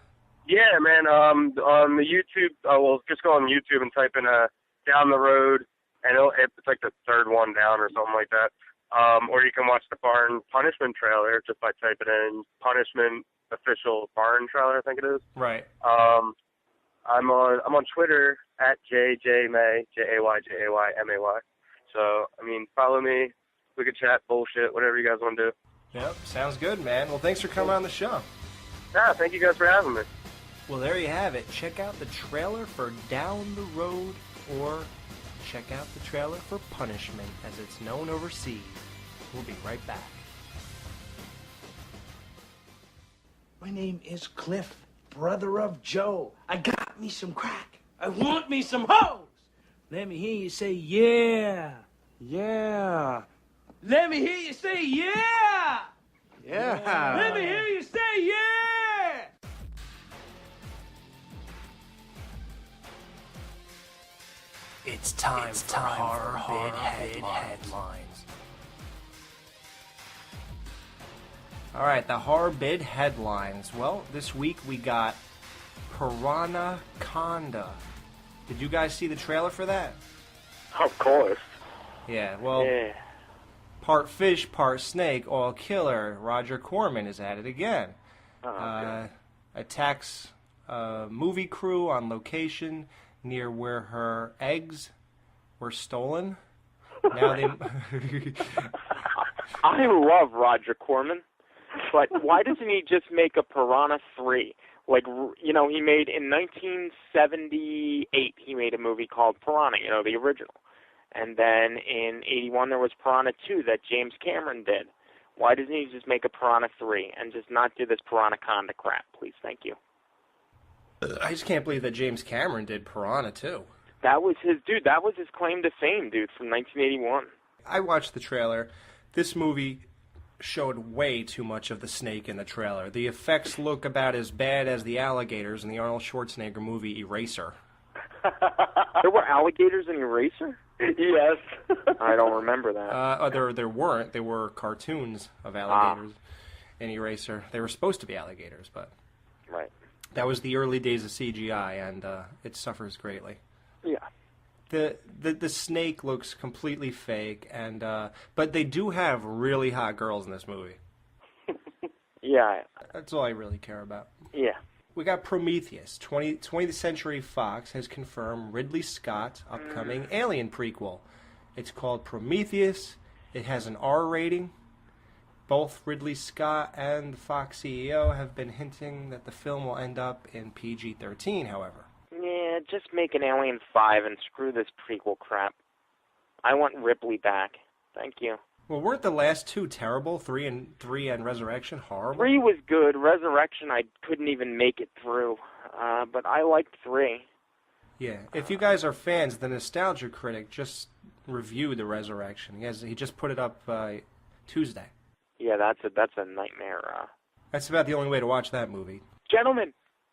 Yeah, man. On the YouTube, well, just go on YouTube and type in Down the Road, and it's like the third one down or something like that. Or you can watch the Barn Punishment trailer just by typing in Punishment Official Barn trailer, I think it is. Right. I'm on Twitter at JayMay, JayJaymay. So I mean, follow me. We could chat, bullshit, whatever you guys want to do. Yep, sounds good, man. Well, thanks for coming on the show. Yeah, thank you guys for having me. Well, there you have it. Check out the trailer for Down the Road, or check out the trailer for Punishment, as it's known overseas. We'll be right back. My name is Cliff, brother of Joe. I got me some crack. I want me some hoes. Let me hear you say, yeah. Yeah. Let me hear you say, yeah. Yeah. Let me hear you say, yeah. It's time for Horror Headlines. All right, the horror bid headlines. Well, this week we got Piranhaconda. Did you guys see the trailer for that? Of course. Yeah, well, Yeah. Part fish, part snake, all killer. Roger Corman is at it again. Attacks a movie crew on location near where her eggs were stolen. Now they... I love Roger Corman, but why doesn't he just make a Piranha 3? Like, you know, he made, in 1978, he made a movie called Piranha, you know, the original. And then in 81, there was Piranha 2 that James Cameron did. Why doesn't he just make a Piranha 3 and just not do this Piranha-conda crap, please? Thank you. I just can't believe that James Cameron did Piranha 2. That was his claim to fame, dude, from 1981. I watched the trailer. This movie showed way too much of the snake in the trailer. The effects look about as bad as the alligators in the Arnold Schwarzenegger movie Eraser. There were alligators in Eraser? Yes. I don't remember that. There weren't. There were cartoons of alligators in Eraser. They were supposed to be alligators, but right. That was the early days of CGI, and it suffers greatly. Yeah. The snake looks completely fake, and but they do have really hot girls in this movie. Yeah. That's all I really care about. Yeah. We got Prometheus. 20th Century Fox has confirmed Ridley Scott's upcoming Alien prequel. It's called Prometheus. It has an R rating. Both Ridley Scott and the Fox CEO have been hinting that the film will end up in PG-13, however. Yeah, just make an Alien 5 and screw this prequel crap. I want Ripley back. Thank you. Well, weren't the last two terrible? 3 and Resurrection horrible? 3 was good. Resurrection, I couldn't even make it through. But I liked 3. Yeah. If you guys are fans, the Nostalgia Critic just reviewed the Resurrection. He just put it up Tuesday. Yeah, that's a nightmare. That's about the only way to watch that movie.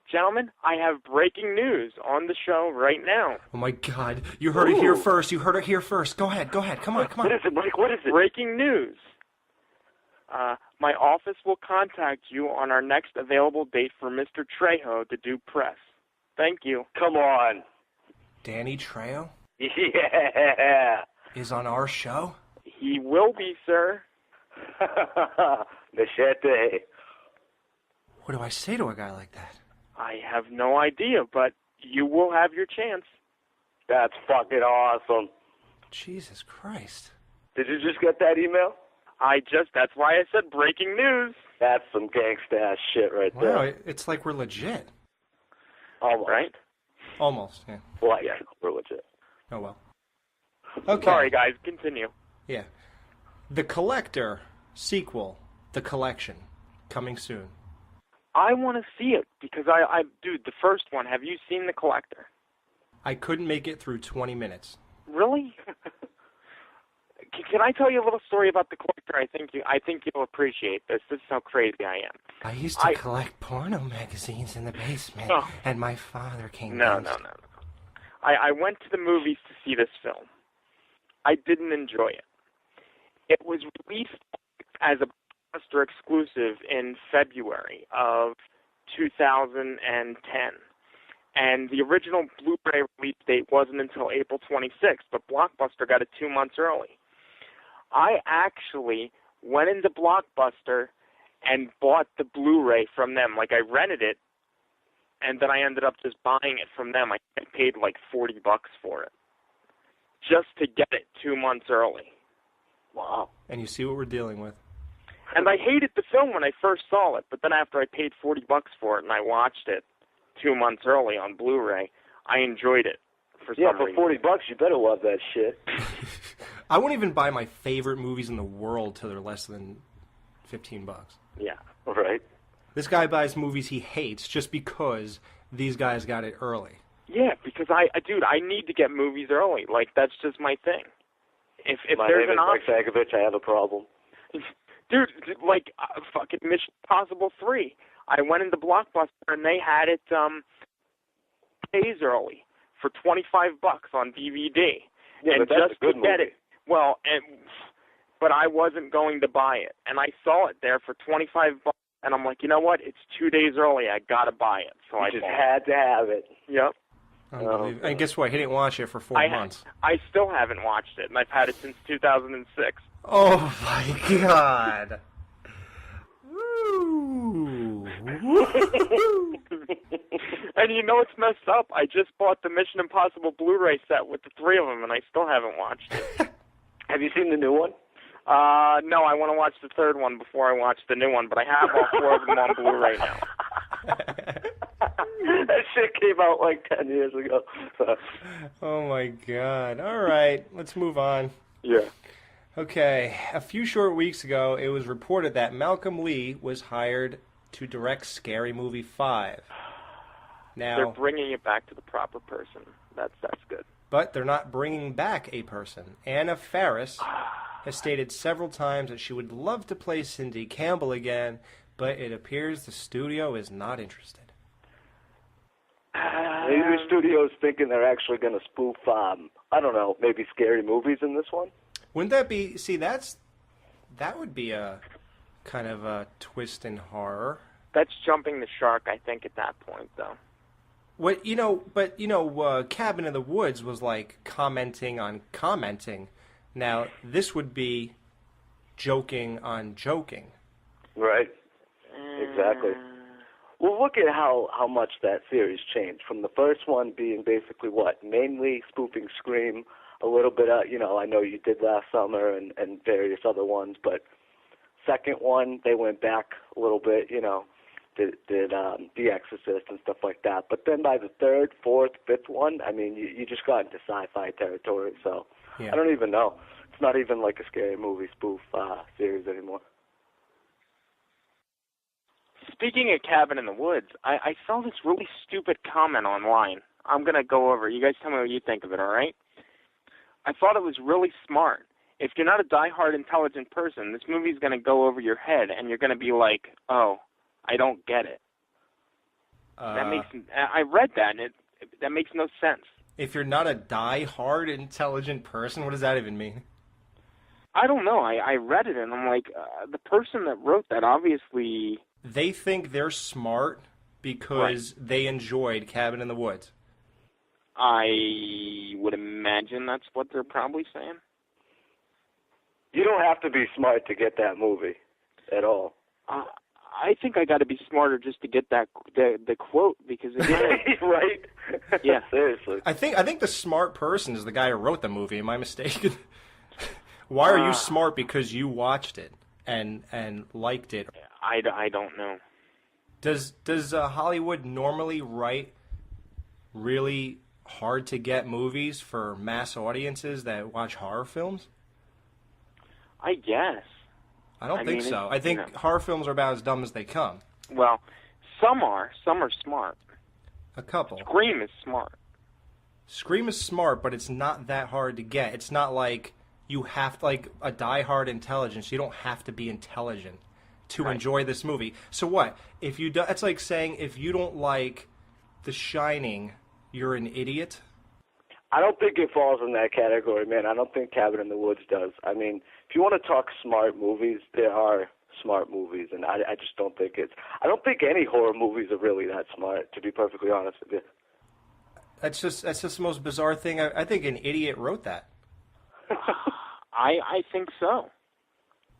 Gentlemen, I have breaking news on the show right now. Oh, my God. You heard it here first. You heard it here first. Go ahead. Come on. What is it, Mike? What is it? Breaking news. My office will contact you on our next available date for Mr. Trejo to do press. Thank you. Come on. Danny Trejo? Yeah. Is on our show? He will be, sir. Machete. What do I say to a guy like that? I have no idea, but you will have your chance. That's fucking awesome. Jesus Christ. Did you just get that email? That's why I said breaking news. That's some gangsta-ass shit right there. Wow, it's like we're legit. Almost. Right? Almost, yeah. Well, yeah, we're legit. Oh, well. Okay. Sorry, guys, continue. Yeah. The Collector sequel, The Collection, coming soon. I want to see it because dude, the first one, have you seen The Collector? I couldn't make it through 20 minutes. Really? Can I tell you a little story about The Collector? I think you'll appreciate this. This is how crazy I am. I used to collect porno magazines in the basement, and my father came No. I went to the movies to see this film. I didn't enjoy it. It was released as a blockbuster exclusive in February of 2010. And the original Blu-ray release date wasn't until April 26th, but Blockbuster got it 2 months early. I actually went into Blockbuster and bought the Blu-ray from them. Like, I rented it, and then I ended up just buying it from them. I paid like $40 for it, just to get it 2 months early. Wow. And you see what we're dealing with. And I hated the film when I first saw it, but then after I paid $40 for it and I watched it 2 months early on Blu-ray, I enjoyed it for some reason. $40, you better love that shit. I won't even buy my favorite movies in the world till they're less than $15. Yeah. Right. This guy buys movies he hates just because these guys got it early. Yeah, because I need to get movies early. Like, that's just my thing. If my there's name an is Mike Sagovich, I have a problem. Dude, like, fucking Mission Impossible 3. I went into Blockbuster and they had it days early for $25 on DVD. Yeah, and but that's just a good to get movie. it. Well, but I wasn't going to buy it. And I saw it there for $25, and I'm like, you know what? It's 2 days early. I got to buy it. So I just had to have it. Yep. Unbelievable. And guess what? He didn't watch it for 4 months. I still haven't watched it, and I've had it since 2006. Oh my God. Ooh. And you know what's messed up? I just bought the Mission Impossible Blu-ray set with the three of them, and I still haven't watched it. Have you seen the new one? No, I want to watch the third one before I watch the new one, but I have all four of them on Blu-ray now. That shit came out like 10 years ago. Oh my God. All right, let's move on. Yeah. Okay, a few short weeks ago, it was reported that Malcolm Lee was hired to direct Scary Movie 5. Now, They're bringing it back to the proper person. That's good. But they're not bringing back a person. Anna Faris has stated several times that she would love to play Cindy Campbell again, but it appears the studio is not interested. Maybe the studio's thinking they're actually going to spoof, I don't know, maybe scary movies in this one? Wouldn't that be... See, that would be a kind of a twist in horror. That's jumping the shark, I think, at that point, though. Cabin in the Woods was like commenting on commenting. Now, this would be joking on joking. Right. Exactly. Well, look at how much that series changed. From the first one being basically mainly spoofing Scream, a little bit of, I know you did last summer and various other ones, but second one, they went back a little bit, did The Exorcist and stuff like that. But then by the third, fourth, fifth one, I mean, you just got into sci-fi territory, so yeah. I don't even know. It's not even like a scary movie spoof series anymore. Speaking of Cabin in the Woods, I saw this really stupid comment online. I'm going to go over. You guys tell me what you think of it, all right? I thought it was really smart. If you're not a die-hard intelligent person, this movie's going to go over your head, and you're going to be like, oh, I don't get it. I read that, and that makes no sense. If you're not a die-hard intelligent person, what does that even mean? I don't know. I read it, and I'm like, the person that wrote that obviously... They think they're smart because they enjoyed Cabin in the Woods. I would imagine that's what they're probably saying. You don't have to be smart to get that movie at all. I think I got to be smarter just to get that the quote because it's right. Yeah, seriously. I think the smart person is the guy who wrote the movie. Am I mistaken? Why are you smart? Because you watched it and liked it. I don't know. Does Hollywood normally write really hard to get movies for mass audiences that watch horror films? I guess. I don't think so. I think horror films are about as dumb as they come. Well, some are. Some are smart. A couple. Scream is smart. Scream is smart, but it's not that hard to get. It's not like you have like a die-hard intelligence. You don't have to be intelligent to enjoy this movie. So what? If you do, it's like saying if you don't like The Shining, you're an idiot. I don't think it falls in that category, man. I don't think Cabin in the Woods does. I mean, if you want to talk smart movies, there are smart movies, and I just don't think it's... I don't think any horror movies are really that smart, to be perfectly honest with you. That's just the most bizarre thing. I think an idiot wrote that. I think so.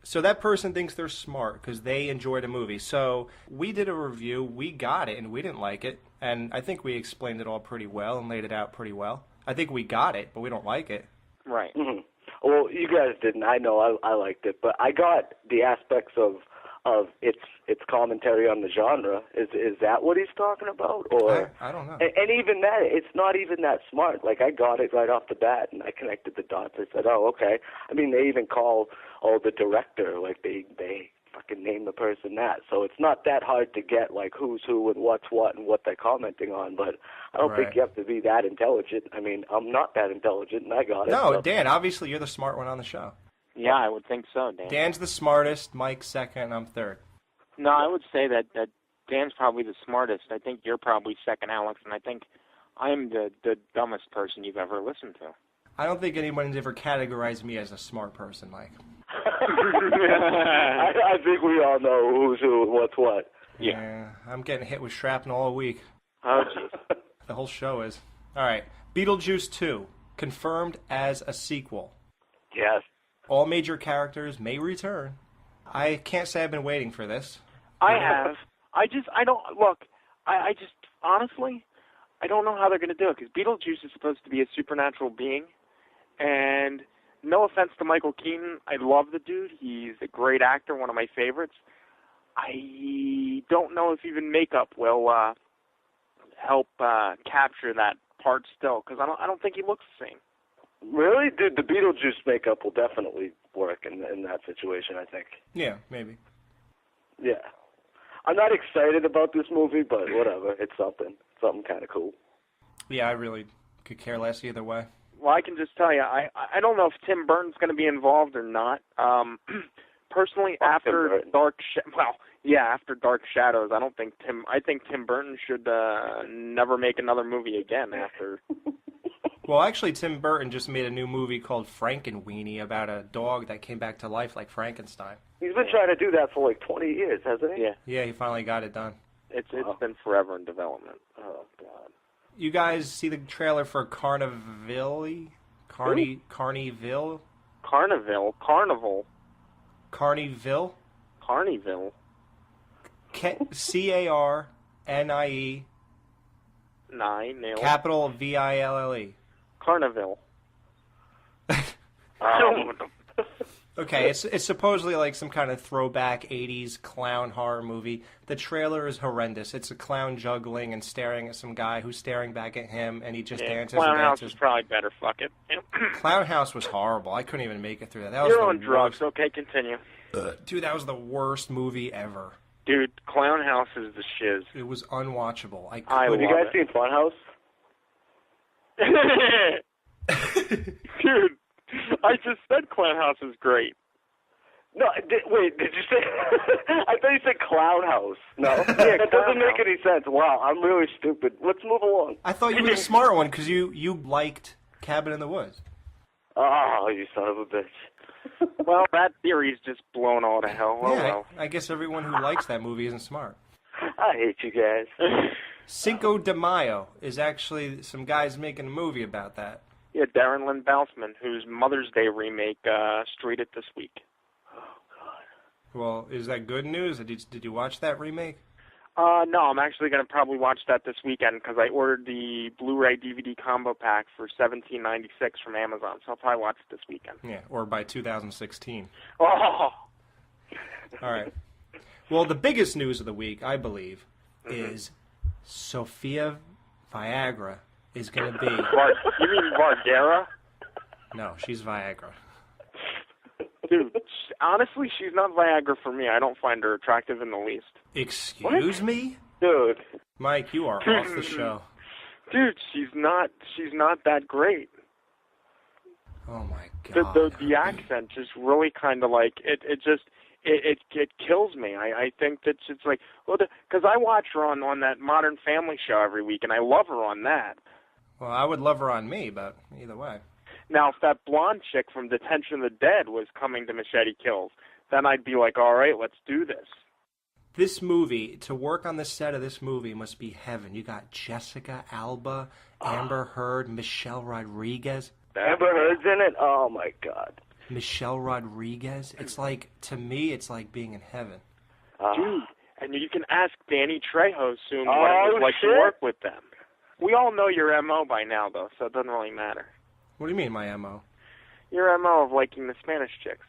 So that person thinks they're smart because they enjoyed a movie. So we did a review, we got it, and we didn't like it. And I think we explained it all pretty well and laid it out pretty well. I think we got it, but we don't like it. Right. Mm-hmm. Well, you guys didn't. I know I liked it, but I got the aspects of its commentary on the genre. Is that what he's talking about? Or I don't know. And even that, it's not even that smart. Like, I got it right off the bat, and I connected the dots. I said, oh, okay. I mean, they even call the director, like they fucking name the person that. So it's not that hard to get, like, who's who and what's what and what they're commenting on. But I don't think you have to be that intelligent. I mean, I'm not that intelligent, and I got it. No, so. Dan, obviously you're the smart one on the show. Yeah, I would think so, Dan. Dan's the smartest, Mike's second, and I'm third. No, I would say that Dan's probably the smartest. I think you're probably second, Alex, and I think I'm the dumbest person you've ever listened to. I don't think anyone's ever categorized me as a smart person, Mike. I think we all know who's who and what's what. Yeah, I'm getting hit with shrapnel all week. Oh, jeez. The whole show is. All right, Beetlejuice 2, confirmed as a sequel. Yes. All major characters may return. I can't say I've been waiting for this. I have. I don't, look, I just, honestly, I don't know how they're going to do it, because Beetlejuice is supposed to be a supernatural being, and no offense to Michael Keaton, I love the dude. He's a great actor, one of my favorites. I don't know if even makeup will help capture that part still, because I don't think he looks the same. Really? Dude, the Beetlejuice makeup will definitely work in that situation, I think. Yeah, maybe. Yeah. I'm not excited about this movie, but whatever. It's something. Something kind of cool. Yeah, I really could care less either way. Well, I can just tell you, I don't know if Tim Burton's going to be involved or not. Personally, after Dark Shadows, I think Tim Burton should never make another movie again after. Well, actually, Tim Burton just made a new movie called Frankenweenie about a dog that came back to life like Frankenstein. He's been trying to do that for like 20 years, hasn't he? Yeah. Yeah, he finally got it done. It's been forever in development. Oh, God. You guys see the trailer for Carniville? Carniville? Carnival. Carniville? Carniville. C-A-R-N-I-E. Nailed. Capital V-I-L-L-E. Carniville. Okay, it's supposedly like some kind of throwback 80s clown horror movie. The trailer is horrendous. It's a clown juggling and staring at some guy who's staring back at him, and he just dances Clown and House dances. is probably better. Fuck it. Clown House was horrible. I couldn't even make it through that. That was You're the on drugs. worst. Okay, continue. Dude, that was the worst movie ever. Dude, Clown House is the shiz. It was unwatchable. Have you guys seen Funhouse? Dude, I just said Clown House is great. No, wait, did you say... I thought you said Clown House. No, yeah, that doesn't make any sense. Wow, I'm really stupid. Let's move along. I thought you were the smart one because you liked Cabin in the Woods. Oh, you son of a bitch. Well, that theory's just blown all to hell. Oh, Yeah, well. I guess everyone who likes that movie isn't smart. I hate you guys. Cinco de Mayo is actually some guys making a movie about that. Yeah, Darren Lynn Bousman, whose Mother's Day remake streeted it this week. Well, is that good news? Did you watch that remake? No, I'm actually going to probably watch that this weekend because I ordered the Blu-ray DVD combo pack for $17.96 from Amazon, so I'll probably watch it this weekend. Yeah, or by 2016. Oh! All right. Well, the biggest news of the week, I believe, is Sofia Viagra is going to be... You mean Vargara? No, she's Viagra. Dude, honestly, she's not Viagra for me. I don't find her attractive in the least. Excuse me? Dude. Mike, you are off the show. Dude, she's not that great. Oh, my God. The accent just really kind of like, it kills me. I think that it's like, well, because I watch her on that Modern Family show every week, and I love her on that. Well, I would love her on me, but either way. Now, if that blonde chick from Detention of the Dead was coming to Machete Kills, then I'd be like, all right, let's do this. This movie, to work on the set of this movie must be heaven. You got Jessica Alba, Amber Heard, Michelle Rodriguez. Amber Heard's in it? Oh, my God. Michelle Rodriguez. It's like, to me, it's like being in heaven. Dude, and you can ask Danny Trejo soon what Oh, it was like shit. to work with them. We all know your M.O. by now, though, so it doesn't really matter. What do you mean, my M.O.? Your M.O. of liking the Spanish chicks.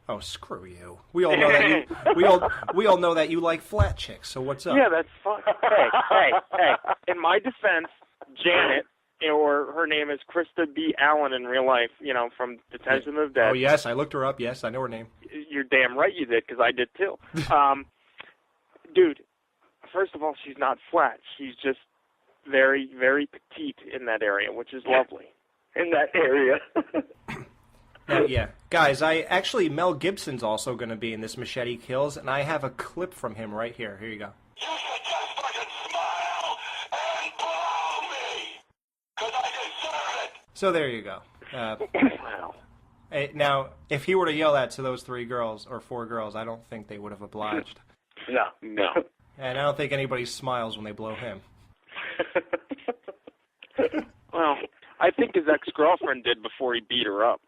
Oh, screw you. We all know that you we all know that you like flat chicks. So what's up? Yeah, that's fine. Hey. In my defense, Janet, or her name is Krista B. Allen in real life, from Detention of the Dead. Oh, yes, I looked her up. Yes, I know her name. You're damn right you did, because I did too. Dude, first of all, she's not flat. She's just very, very petite in that area, which is lovely. In that area. Yeah. Guys, Mel Gibson's also going to be in this Machete Kills, and I have a clip from him right here. Here you go. So there you go. Wow. Now, if he were to yell that to those 3 girls, or 4 girls, I don't think they would have obliged. No. And I don't think anybody smiles when they blow him. Well, I think his ex-girlfriend did before he beat her up.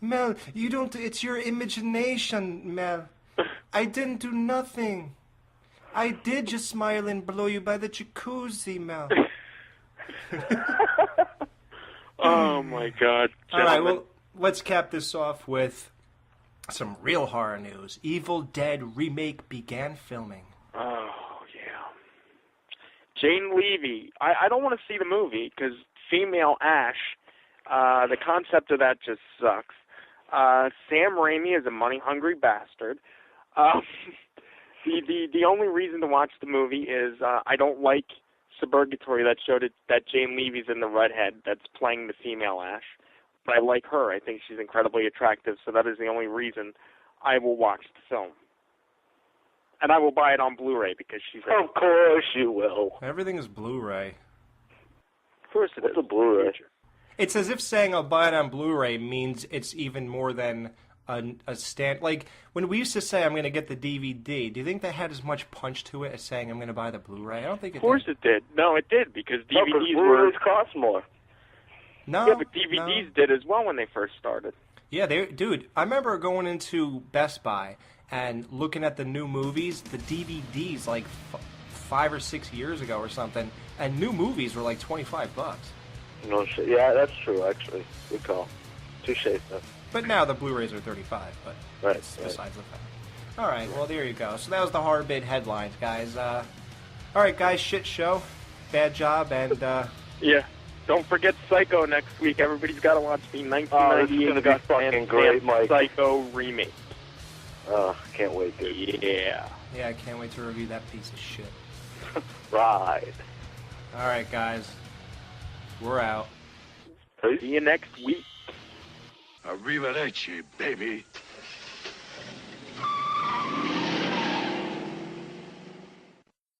Mel, you don't... It's your imagination, Mel. I didn't do nothing. I did just smile and blow you by the jacuzzi, Mel. Oh, my God. All right, well, let's cap this off with some real horror news. Evil Dead remake began filming. Oh, yeah. Jane Levy. I don't want to see the movie because female Ash, the concept of that just sucks. Sam Raimi is a money-hungry bastard. The only reason to watch the movie is I don't like Suburgatory that showed it that Jane Levy's in the redhead that's playing the female Ash. But I like her. I think she's incredibly attractive, so that is the only reason I will watch the film. And I will buy it on Blu-ray because she's... Of course you will. Everything is Blu-ray. Of course it is. What's a Blu-ray? It's as if saying I'll buy it on Blu-ray means it's even more than a stand. Like, when we used to say I'm going to get the DVD, do you think that had as much punch to it as saying I'm going to buy the Blu-ray? I don't think it did. Of course it did. No, it did, because DVDs Blu-rays cost more. No. Yeah, but DVDs did as well when they first started. Yeah, dude, I remember going into Best Buy and looking at the new movies, the DVDs, like 5 or 6 years ago or something, and new movies were like $25. No shit. Yeah, that's true, actually. Good call. Touche, though. But now the Blu-rays are $35, but that's besides the fact. All right, well, there you go. So that was the horror bid headlines, guys. All right, guys, shit show. Bad job, and... Yeah. Don't forget Psycho next week. Everybody's got to watch the 1998 Gus Van Sant Psycho remake. Can't wait, dude. Yeah. Yeah, I can't wait to review that piece of shit. Right. All right, guys. We're out. See you next week. Arrivederci, baby.